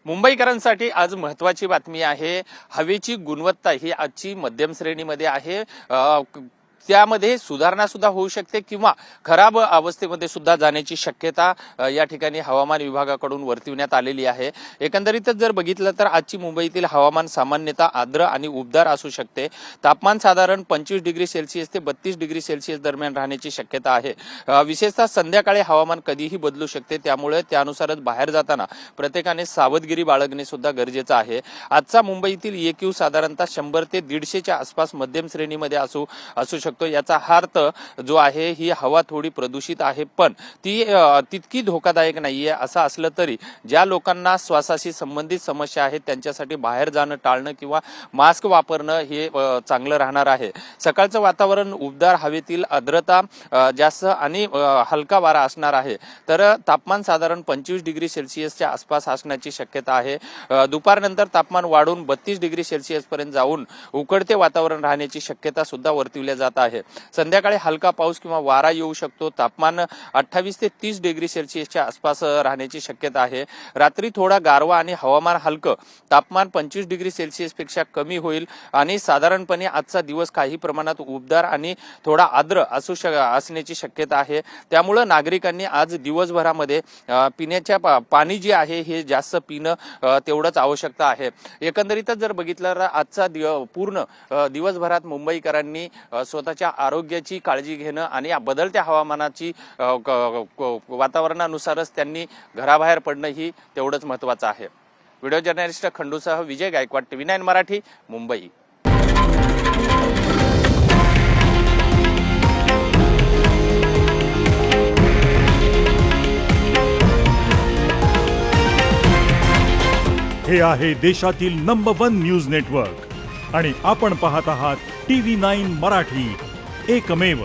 मुंबईकरांसाठी आज महत्त्वाची बातमी आहे। हवेची गुणवत्ता ही आजची मध्यम श्रेणीमध्ये आहे। त्यामध्ये सुधारणा सुद्धा होऊ शकते किंवा खराब अवस्थेमध्ये सुद्धा जाण्याची शक्यता या ठिकाणी हवामान विभागाकडून वर्तविण्यात आलेली आहे। एकंदरीतच जर बघितलं तर आजची मुंबईतील हवामान सामान्यतः आर्द्र आणि उबदार असू शकते। तापमान साधारण 25 डिग्री सेल्सिअस ते 32 डिग्री सेल्सिअस दरम्यान राहण्याची शक्यता आहे। विशेषतः संध्याकाळी हवामान कधीही बदलू शकते, त्यामुळे त्यानुसारच बाहेर जाताना प्रत्येकाने सावधगिरी बाळगणे सुद्धा गरजेचं आहे। आजचा मुंबईतील EQ साधारणतः 100 ते 150च्या आसपास मध्यम श्रेणीमध्ये असू शकतो। याचा अर्थ जो आहे ही हवा थोडी प्रदूषित आहे, पण ती तितकी धोकादायक नाहीये। असं असलं तरी ज्या लोकांना श्वासाशी संबंधित समस्या आहेत त्यांच्यासाठी बाहेर जाणं टाळणं किंवा मास्क वापरणं हे चांगलं राहणार आहे। सकाळचं वातावरण उबदार, हवेतील आर्द्रता जास्त आणि हलका वारा असणार आहे। तर तापमान साधारण 25 डिग्री सेल्सिअसच्या आसपास असण्याची शक्यता आहे। दुपारनंतर तापमान वाढून 32 डिग्री सेल्सिअस पर्यंत जाऊन उकडते वातावरण राहण्याची शक्यता सुद्धा वर्तविल्या जात आहे। संध्याकाळी हलका पाऊस किंवा वारा येऊ शकतो। तापमान 28 ते 30 डिग्री सेल्सिअसच्या आसपास राहण्याची शक्यता आहे। रात्री थोडा गारवा आणि हवामान हलकं, तापमान 25 डिग्री सेल्सिअस पेक्षा कमी होईल आणि साधारणपणे आजचा दिवस काही प्रमाणात उबदार आणि थोडा आर्द्र असण्याची शक्यता आहे। त्यामुळे नागरिकांनी आज दिवसभरामध्ये पिण्याच्या पाणी जे आहे हे जास्त पिणं तेवढंच आवश्यकता आहे। एकंदरीतच जर बघितलं तर आजचा पूर्ण दिवसभरात मुंबईकरांनी स्वतःच्या आरोग्याची काळजी घेणं आणि या बदलत्या हवामानाची वातावरणानुसारच त्यांनी घराबाहेर पडणं ही तेवढंच महत्त्वाचं आहे। व्हिडिओ जर्नलिस्ट खंडूसह विजय गायकवाड, TV9 मराठी, मुंबई। हे आहे देशातील नंबर 1 न्यूज नेटवर्क आणि आपण पाहत आहात TV9 मराठी, एकमेव।